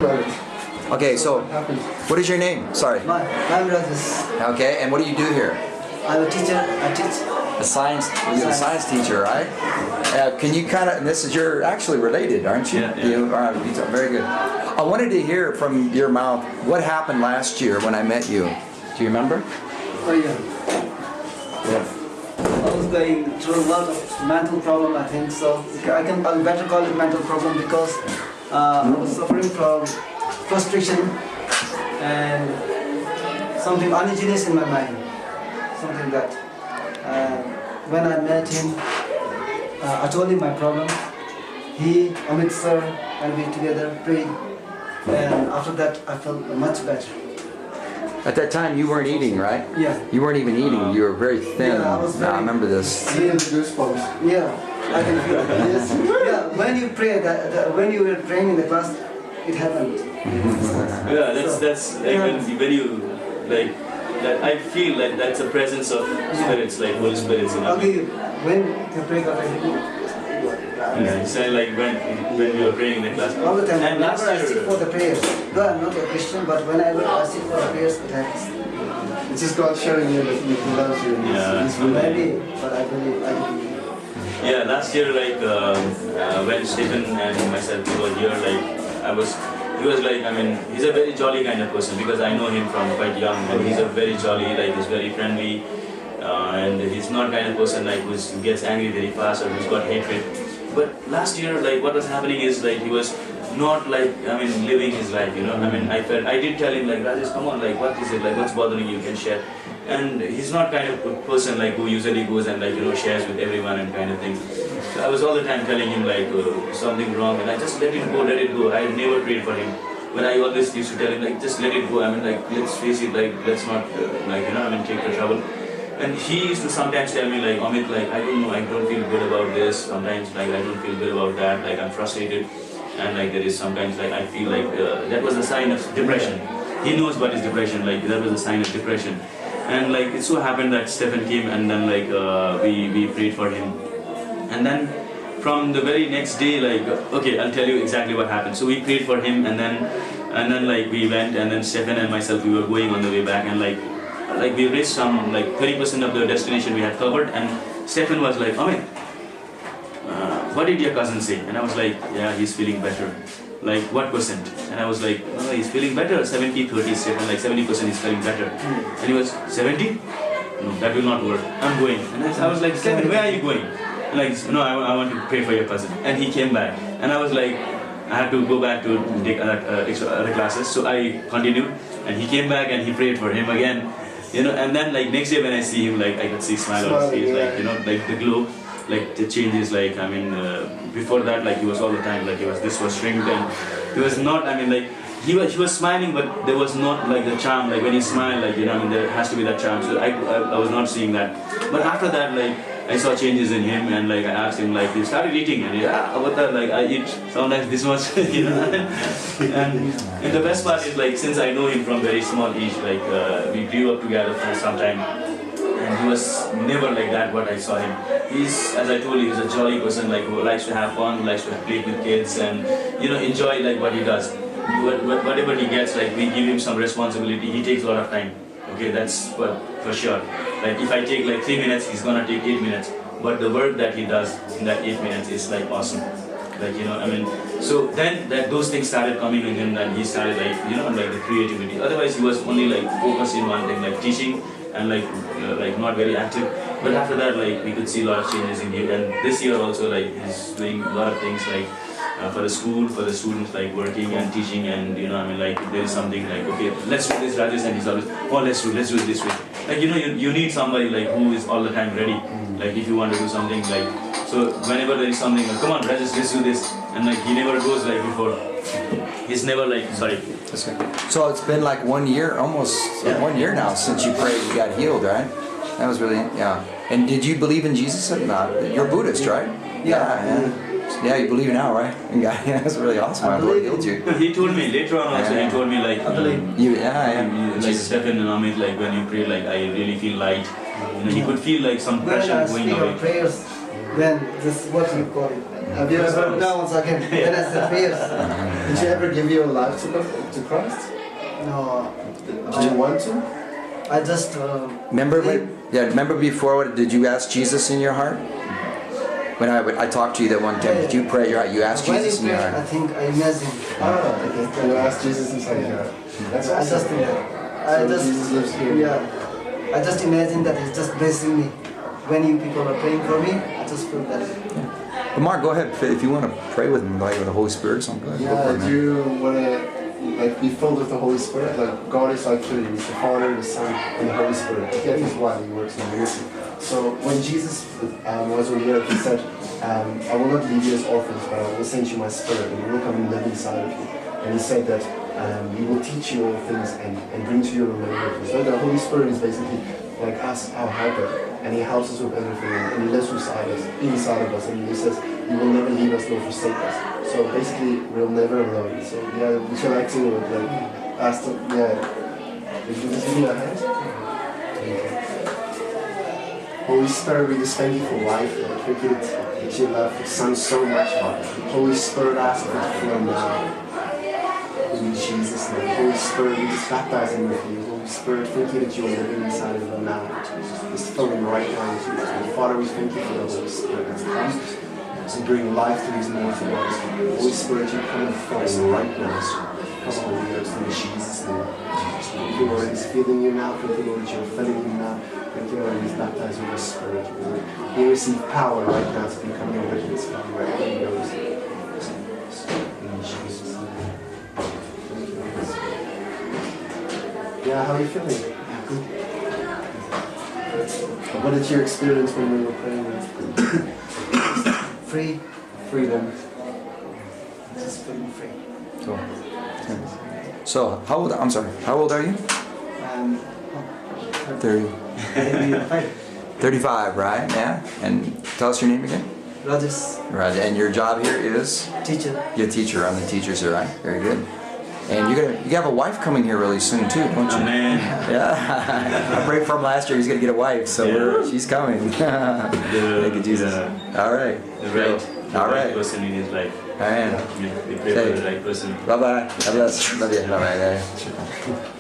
Okay, so what is your name? Sorry. I'm Rajesh. Okay, and what do you do here? I'm a teacher. I teach. You're a science teacher, right? Can you kind of, and this is, you're actually related, aren't you? Yeah. You are, very good. I wanted to hear from your mouth, what happened last year when I met you? Do you remember? Oh yeah. Yeah. I was going through a lot of mental problem. I think so. I'll better call it mental problem because I was suffering from frustration and something uneasiness in my mind. Something that. When I met him, I told him my problem. He, Amit sir, and we together prayed. And after that, I felt much better. At that time, you weren't eating, right? Yeah. You weren't even eating. You were very thin. Yeah, I was I remember this. Goosebumps. Yeah, I can feel it. Yes. Yeah, when you pray, when you were praying in the class, it happened. Yeah, that's like when you like that. I feel like that's a presence of spirits, like Holy Spirits. Okay, when you pray, God, I Yeah, so like when you were praying in the class. all the time. And last Whenever I sit for year, the prayers, though I'm not a Christian, but whenever I sit for the prayers, it happens. It's just God showing you that He loves you. Yeah. He's really Maybe, but I believe. yeah, last year like when Stephen and myself we were here, like he was like, I mean, he's a very jolly kind of person because I know him from quite young, and he's a very jolly, like he's very friendly, and he's not kind of person like who gets angry very fast or who's got hatred. But last year, like what was happening is like he was not like, I mean, living his life, you know. I mean, I did tell him like, Rajesh, come on, like what is it, like what's bothering you, can share. And he's not kind of a person like who usually goes and like, you know, shares with everyone and kind of thing. So I was all the time telling him like something wrong, and I just let it go, let it go. I never prayed for him. When I always used to tell him like, just let it go. I mean, like let's face it, like let's not like, you know, I mean, take the trouble. And he used to sometimes tell me like, Amit, like I don't know, I don't feel good about this. Sometimes like I don't feel good about that. Like I'm frustrated, and like there is sometimes like I feel like that was a sign of depression. He knows what is depression. Like that was a sign of depression. And like it so happened that Stephen came, and then like we prayed for him, and then from the very next day, like okay, I'll tell you exactly what happened. So we prayed for him, and then like we went, and then Stephen and myself, we were going on the way back, and like we reached some like 30% of the destination we had covered, and Stephen was like, Amit, what did your cousin say? And I was like, yeah, he's feeling better. Like what percent? And I was like, no, he's feeling better. 70-30, Stephen, like 70% is feeling better. And he was 70? No, that will not work. I'm going. And I was like, Stephen, where are you going? And like, no, I want to pray for your cousin. And he came back, and I was like, I had to go back to take other classes. So I continued, and he came back and he prayed for him again. You know, and then like next day when I see him, like I could see smile on his face, like, you know, like the glow, like the changes, like, I mean, before that, like he was all the time, like this was shrinked, and he was not, I mean, like, he was smiling, but there was not like the charm, like when he smiled, like, you know, I mean, there has to be that charm, so I was not seeing that. But after that, like, I saw changes in him, and like I asked him, like he started eating, and yeah, what that, like I eat sometimes this much, you know. And the best part is like since I know him from very small age, like we grew up together for some time, and he was never like that. What I saw him, he's, as I told you, he's a jolly person, like who likes to have fun, likes to play with kids, and you know, enjoy like what he does. Whatever he gets, like we give him some responsibility, he takes a lot of time. Okay, that's for sure. Like if I take like 3 minutes, he's gonna take 8 minutes. But the work that he does in that 8 minutes is like awesome. Like, you know, I mean, so then that those things started coming in him, and he started like, you know, like the creativity. Otherwise, he was only like focused in one thing, like teaching, and like not very active. But after that, like we could see a lot of changes in him. And this year also, like he's doing a lot of things like. For the school, for the students, like working and teaching, and you know, I mean, like there is something like, okay, let's do this, Rajesh, and he's always, oh, let's do it this way. Like, you know, you need somebody like who is all the time ready. Like if you want to do something, like, so whenever there is something, like, come on, Rajesh, let's do this, and like he never goes like before. He's never like, sorry. That's good. So it's been like 1 year, almost 1 year now since you prayed, you got healed, right? That was really, yeah. And did you believe in Jesus or not? You're Buddhist, right? Yeah. Yeah, you believe now, right? Yeah, that's really awesome. My Lord healed you. He told me later on also. He told me like, like Stephen and Amit, like when you pray, like I really feel light. You know, he could feel like some pressure going away. Prayers, then this what you call it. Have you ever? No, once again. Then I said fears. Did you ever give your life to Christ? No, Did you want to? I just. Remember before, did you ask Jesus in your heart? When I talked to you that one time, did you pray? You asked When Jesus in you your pray, I heart. think I imagine. Okay. So you asked Jesus inside your heart. That's I just awesome. think that. So Jesus lives here. Yeah. I just imagine that He's just blessing me. When you people are praying for me, I just feel that. But Mark, go ahead. If you want to pray with him, like with the Holy Spirit or something. Go for Yeah, it, man. do you want to like be filled with the Holy Spirit? Like God is like Trinity, He's the Father, the Son, and the Holy Spirit. Together He's one. He works in unity. So when Jesus was on the earth, He said, "I will not leave you as orphans, but I will send you my Spirit, and He will come and live inside of you." And He said that He will teach you all things and bring to your remembrance. So the Holy Spirit is basically like us, our helper, and He helps us with everything, and He lives inside of us, and He says He will never leave us nor forsake us. So basically, we're never alone. So yeah, would you like to like ask them? Yeah, would you just give me a hand? Holy Spirit, we just thank you for life, Lord. Thank you that you love your Son so much, Lord. Holy Spirit, ask you to flow now. In Jesus' name. Holy Spirit, we just baptize Him with you. Holy Spirit, thank you that you are living inside of Him now. Just fill Him right now in Jesus' name. Father, we thank you for the Holy Spirit that's come to bring life to these mortal bodies. Holy Spirit, you come and fill us right now. Come, Holy Ghost, in Jesus' name. Thank you, Lord, He's feeling you now. Thank you, Lord, that you're filling Him now. Thank you, Lord, He's baptized with the Spirit. He receive power right now to become your witness, Father, wherever He goes. In Jesus' name. Thank you, Holy Spirit. Yeah, how are you feeling? Yeah, good. What did you experience when we were praying? Free. Freedom. Just feeling free. Cool. So, how old are you? 30. 35, right? Yeah. And tell us your name again. Rajesh, Right. And your job here is? teacher. You're a teacher. I'm the teacher, sir, right? Very good. And you have a wife coming here really soon too, don't you? Amen. Yeah. I prayed for him last year. He's gonna get a wife, so she's coming. Thank you, Jesus. All right. All right. Person in his life. Amen. We pray for the right person. Bye bye. God bless. Love you. Bye bye.